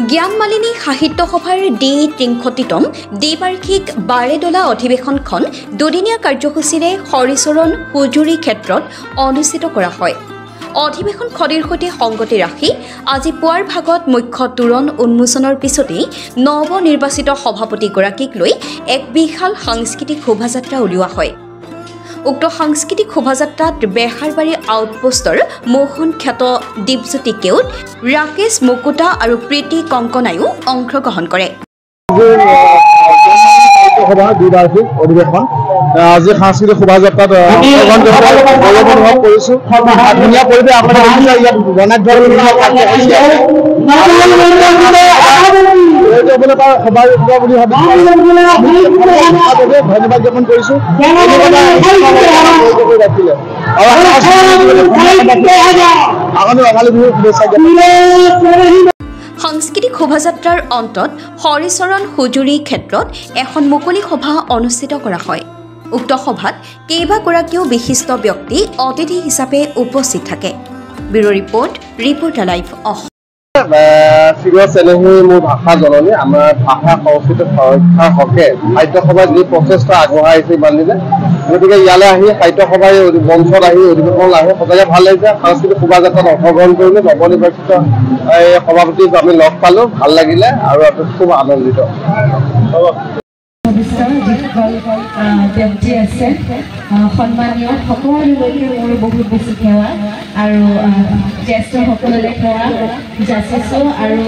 জ্ঞানমালিনী সাহিত্য সভাৰ D63তম দ্বিবাৰ্ষিক বাৰেডলা অধিৱেশনখন দুদিনীয়া কাৰ্যসূচীৰে হৰিচৰণ হুজুৰি ক্ষেত্ৰত অনুষ্ঠিত কৰা হয়। অধিৱেশনখনিৰ সৈতে সংগতি ৰাখি আজি পুৱাৰ ভাগত মুখ্য তোৰণ উন্মোচনৰ পিছতেই নৱনিৰ্বাচিত সভাপতিগৰাকীক লৈ এক বিশাল সাংস্কৃতিক শোভাযাত্ৰা উলিওৱা হয়। উক্ত সাংস্কৃতিক শোভাযাত্ৰাত বেহাৰবাৰী আউটপোষ্টৰ মোহন খ্যাত দীপজ্যোতি কেওট, ৰাকেশ মুকুতা আৰু প্ৰীতি কংকনায়ো অংশগ্ৰহণ কৰে। আজি সাংস্কৃতিক শোভাযাত্ৰাত অনুভৱ কৰিছো। ধুনীয়া পৰিৱেশ আপোনালোকে ইয়াত বনাই ধন্যবাদ জ্ঞাপন কৰিছো। সাংস্কৃতিক শোভাযাত্ৰাৰ অন্তত হৰিচৰণ হুজুৰি ক্ষেত্ৰত এখন মুকলি সভা অনুষ্ঠিত কৰা হয়। উক্ত সভাত কেইবাগৰাকীও বিশিষ্ট ব্যক্তি অতিথি হিচাপে উপস্থিত থাকে। Bureau' report, reporter live Assam. চেনেহী মোৰ ভাষা জননী, আমাৰ ভাষা সংস্কৃতি সুৰক্ষাৰ হকে সাহিত্য সভাই যি প্ৰচেষ্টা আগবঢ়াই আহিছে ইমান দিনে, গতিকে ইয়ালৈ আহি সাহিত্য সভাই মঞ্চত আহি অধিৱেশন আহি সঁচাকৈ ভাল লাগিছে। সাংস্কৃতিক শোভাযাত্ৰাত অংশগ্ৰহণ কৰিলোঁ, নৱনিৰ্বাচিত সভাপতিক আমি লগ পালোঁ, ভাল লাগিলে আৰু খুব আনন্দিত। ব্যক্তি আছে, সন্মানীয় সকলোলৈকে মোৰ বহুত বেছি সেৱা আৰু জ্যেষ্ঠসকললৈ সেৱা যাচিছোঁ আৰু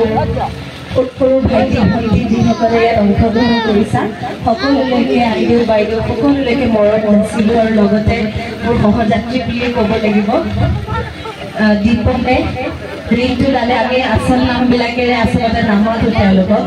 সৰু ভাইটি ভণ্টি যিসকলে ইয়াত অংশগ্ৰহণ কৰিছা সকলোলৈকে, আইদেউ বাইদেউ সকলোলৈকে মৰম দিছিলোঁ আৰু লগতে মোৰ সহযাত্ৰী বুলিয়ে ক'ব লাগিব। দীপকে ঋণটো দালে আমি আচল নামবিলাকেৰে আচলতে নামতো তেওঁলোকক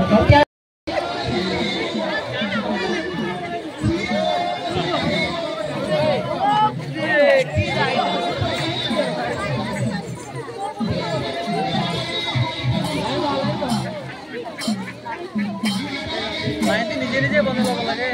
নিজে নিজে বনাব লাগে।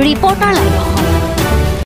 Reporter live.